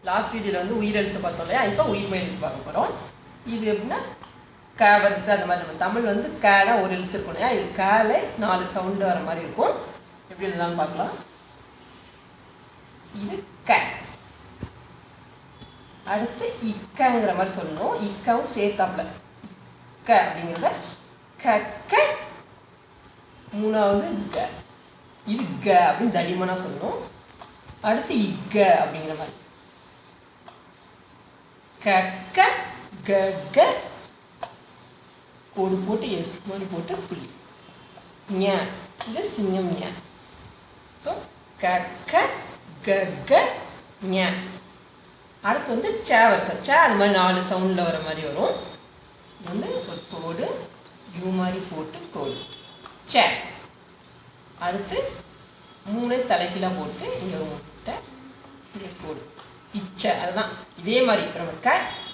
Last வீடியோவில் வந்து உயிரெழுத்து பார்த்தோம் இல்லையா, இப்போ உயிர்மை எழுத்து பார்க்க போகிறோம். இது எப்படின்னா க வரிசை அந்த மாதிரி. நம்ம தமிழ் வந்து கேனா ஒரு எழுத்து இருக்கும் இல்லையா, இது கேல 4 சவுண்டு வர மாதிரி இருக்கும். எப்படி எழுதலாம்னு பார்க்கலாம். இது க. அடுத்து இக்கங்கிற மாதிரி சொல்லணும். இக்கவும் சேர்த்தாப்புல க அப்படிங்கிறத க க. மூணாவது க. இது க அப்படின்னு தடிமனா சொல்லணும். அடுத்து இக்க அப்படிங்கிற மாதிரி க க க க. கோடு போட்டு எஸ் மாதிரி போட்டு புள்ளி ஞ. இது சிங்கம் ஞ. ஸோ க க க க ஞ. அடுத்து வந்து ச வரிசை. ச அது மாதிரி 4 சவுண்டில் வர மாதிரி வரும். இது வந்து ஒரு கோடு யூ மாதிரி போட்டு கோடு ச. அடுத்து 3 தலைகீழாக போட்டு இங்கே ஒரு முட்டை இங்கே கோடு இச்ச. அதுதான் இதே மாதிரி இப்போ நம்ம க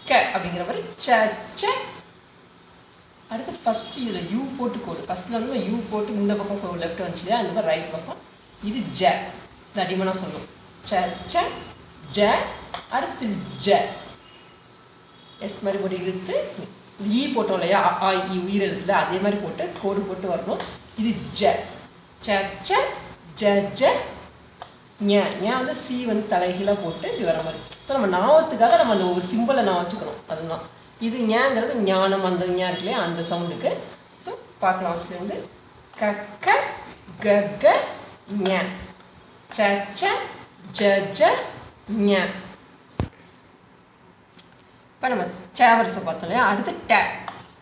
க அப்படிங்கிற மாதிரி ச ச. அடுத்து ஃபஸ்ட்டு இதில் யூ போட்டு கோடு. ஃபஸ்ட்டில் வந்து யூ போட்டு இந்த பக்கம் லெஃப்ட் வந்துச்சு இல்லையா, அந்த மாதிரி ரைட் பக்கம். இது ஜ தடிமனா சொல்லணும். ச ச ஜ. அடுத்து ஜ எஸ் மாதிரி போட்டு இழுத்து ஈ போட்டோம் இல்லையா, ஆ இ உயிர் எழுத்துல அதே மாதிரி போட்டு கோடு போட்டு வரணும். இது ஜ ச ச ஜ ஜ ஞ. ஞ வந்து சி வந்து தலைகீழாக போட்டு இப்படி வர மாதிரி. ஸோ நம்ம நாவத்துக்காக நம்ம அந்த ஒரு சிம்பிளை நான் வச்சுக்கணும். அதுதான் இது ஞாங்கிறது ஞானம். அந்த ஞா இருக்கு இல்லையா, அந்த சவுண்டுக்கு. ஸோ பார்க்கலாம். ஃபஸ்ட்லேருந்து க க க க ஞ ச ச ஜ ஜ ஞ. இப்போ நம்ம ச வரிசை பார்த்தோம் இல்லையா. அடுத்து ட.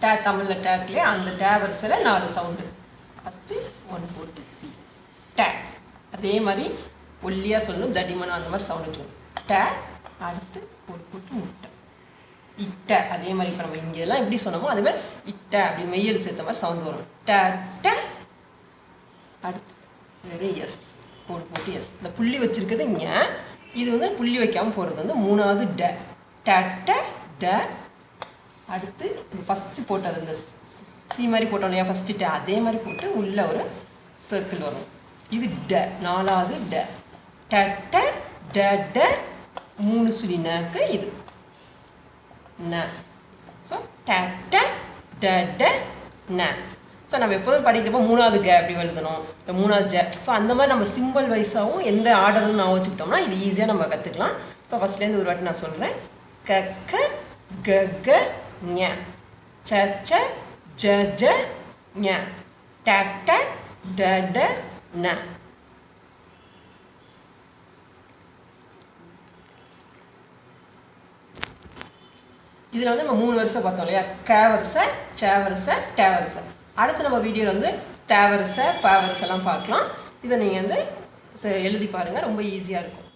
ட தமிழில் ட இருக்கு இல்லையா, அந்த ட வரிசையில் 4 சவுண்டு. ஃபஸ்ட்டு 1 போட்டு சி ட. அதே மாதிரி ஒல்லியாக சொல்லணும், தடிமனா அந்த மாதிரி சவுண்டு வச்சுக்கணும். ட. அடுத்து ஒரு போட்டு முட்டை இட்ட. அதே மாதிரி இப்போ நம்ம இங்கே எல்லாம் எப்படி சொன்னோமோ அதே மாதிரி இட்ட அப்படி மெய்யல் சேர்த்த மாதிரி சவுண்டு வரும். ட ட. அடுத்து வெறும் எஸ் கோடு போட்டு எஸ். இந்த புள்ளி வச்சிருக்கிறது ஞ. இது வந்து புள்ளி வைக்காமல் போகிறது வந்து 3வது ட. ட ட ட. அடுத்து ஃபஸ்ட்டு போட்டது இந்த சி மாதிரி போட்டோம் இல்லையா, ஃபஸ்ட்டு ட அதே மாதிரி போட்டு உள்ள ஒரு சர்க்கிள் வரும். இது ட 4வது ட. ட ட ட ட. 3 சுழி நக்கு இது ந. ஸோ ட ட ட ட ந. ஸோ நம்ம எப்போதும் படிக்கிறப்போ 3வது க அப்படி எழுதணும், இப்போ 3வது ஜ. ஸோ அந்த மாதிரி நம்ம சிம்பிள் வைஸாகவும் எந்த ஆர்டரும் நான் வச்சுக்கிட்டோம்னா இது ஈஸியாக நம்ம கற்றுக்கலாம். ஸோ ஃபஸ்ட்லேருந்து ஒரு வாட்டி நான் சொல்கிறேன். க க க க ஞ ச ச ஜ ஜ ஞ ட ட ட ட ந. இதில் வந்து நம்ம 3 வரிசை பார்த்தோம் இல்லையா, க வரிசை ச வரிசை ட வரிசை. அடுத்து நம்ம வீடியோவில் வந்து த வரிசை ப வரிசைலாம் பார்க்கலாம். இதை நீங்கள் வந்து எழுதி பாருங்கள், ரொம்ப ஈஸியாக இருக்கும்.